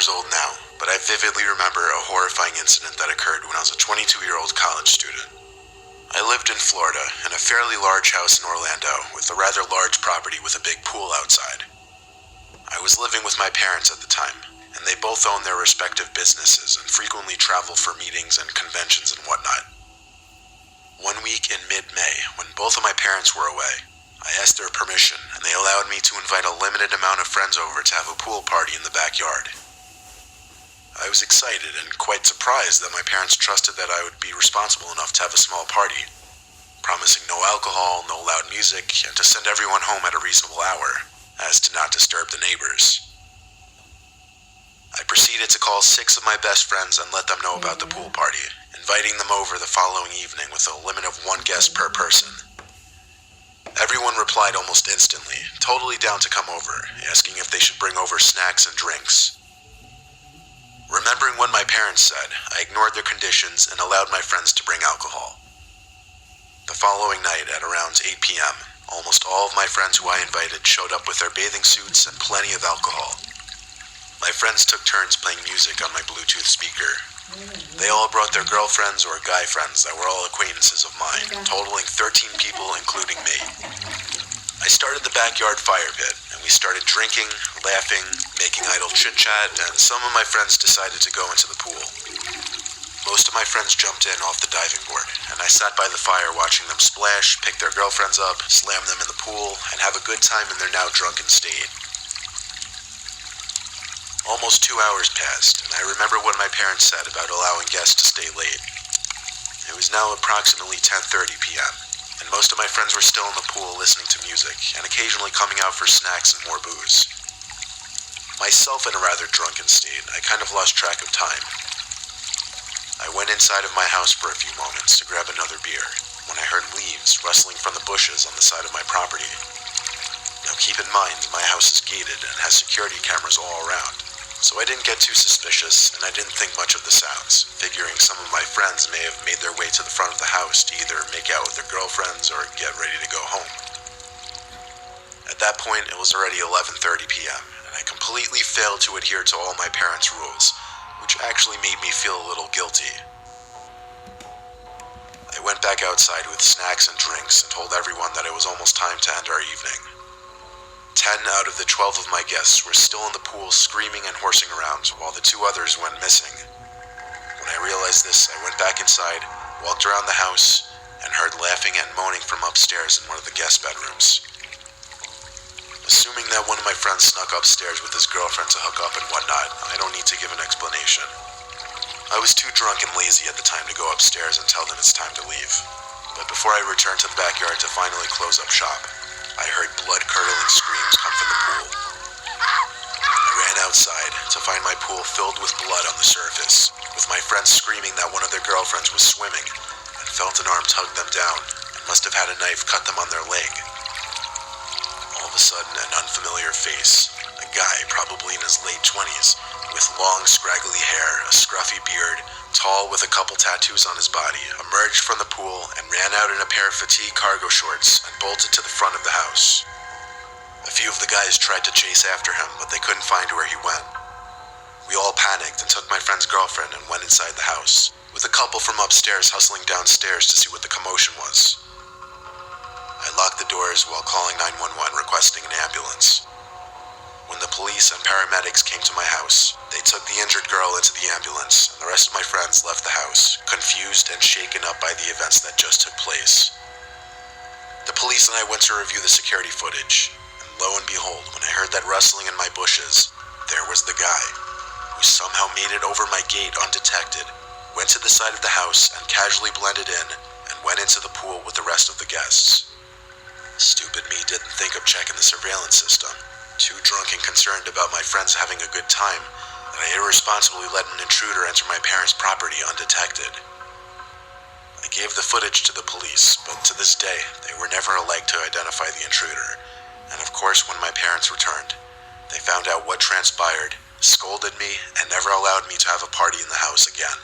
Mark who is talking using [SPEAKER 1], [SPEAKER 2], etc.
[SPEAKER 1] years old now, but I vividly remember a horrifying incident that occurred when I was a 22-year-old college student. I lived in Florida in a fairly large house in Orlando with a rather large property with a big pool outside. I was living with my parents at the time, and they both owned their respective businesses and frequently traveled for meetings and conventions and whatnot. One week in mid-May, when both of my parents were away, I asked their permission, and they allowed me to invite a limited amount of friends over to have a pool party in the backyard. I was excited and quite surprised that my parents trusted that I would be responsible enough to have a small party, promising no alcohol, no loud music, and to send everyone home at a reasonable hour, as to not disturb the neighbors. I proceeded to call 6 of my best friends and let them know about the pool party, inviting them over the following evening with a limit of 1 guest per person. Everyone replied almost instantly, totally down to come over, asking if they should bring over snacks and drinks. Remembering what my parents said, I ignored their conditions and allowed my friends to bring alcohol. The following night at around 8 p.m., almost all of my friends who I invited showed up with their bathing suits and plenty of alcohol. My friends took turns playing music on my Bluetooth speaker. They all brought their girlfriends or guy friends that were all acquaintances of mine, totaling 13 people, including me. I started the backyard fire pit, and we started drinking, laughing, making idle chit-chat, and some of my friends decided to go into the pool. Most of my friends jumped in off the diving board, and I sat by the fire watching them splash, pick their girlfriends up, slam them in the pool, and have a good time in their now drunken state. Almost 2 hours passed, and I remember what my parents said about allowing guests to stay late. It was now approximately 10:30 p.m., and most of my friends were still in the pool listening to music, and occasionally coming out for snacks and more booze. Myself in a rather drunken state, I kind of lost track of time. I went inside of my house for a few moments to grab another beer, when I heard leaves rustling from the bushes on the side of my property. Now keep in mind, my house is gated and has security cameras all around. So I didn't get too suspicious, and I didn't think much of the sounds, figuring some of my friends may have made their way to the front of the house to either make out with their girlfriends or get ready to go home. At that point, it was already 11:30 p.m., and I completely failed to adhere to all my parents' rules, which actually made me feel a little guilty. I went back outside with snacks and drinks and told everyone that it was almost time to end our evening. 10 out of the 12 of my guests were still in the pool screaming and horsing around while the 2 others went missing. When I realized this, I went back inside, walked around the house, and heard laughing and moaning from upstairs in one of the guest bedrooms. Assuming that one of my friends snuck upstairs with his girlfriend to hook up and whatnot, I don't need to give an explanation. I was too drunk and lazy at the time to go upstairs and tell them it's time to leave. But before I returned to the backyard to finally close up shop, I heard blood-curdling screams come from the pool. I ran outside to find my pool filled with blood on the surface, with my friends screaming that one of their girlfriends was swimming, and felt an arm tug them down and must have had a knife cut them on their leg. All of a sudden, an unfamiliar face, a guy probably in his late 20s, with long, scraggly hair, a scruffy beard, tall with a couple tattoos on his body, emerged from the pool and ran out in a pair of fatigue cargo shorts and bolted to the front of the house. A few of the guys tried to chase after him, but they couldn't find where he went. We all panicked and took my friend's girlfriend and went inside the house, with a couple from upstairs hustling downstairs to see what the commotion was. I locked the doors while calling 911 requesting an ambulance. When the police and paramedics came to my house, they took the injured girl into the ambulance, and the rest of my friends left the house, confused and shaken up by the events that just took place. The police and I went to review the security footage, and lo and behold, when I heard that rustling in my bushes, there was the guy, who somehow made it over my gate undetected, went to the side of the house and casually blended in, and went into the pool with the rest of the guests. Stupid me didn't think of checking the surveillance system. Too drunk and concerned about my friends having a good time, that I irresponsibly let an intruder enter my parents' property undetected. I gave the footage to the police, but to this day, they were never alike to identify the intruder, and of course when my parents returned, they found out what transpired, scolded me, and never allowed me to have a party in the house again.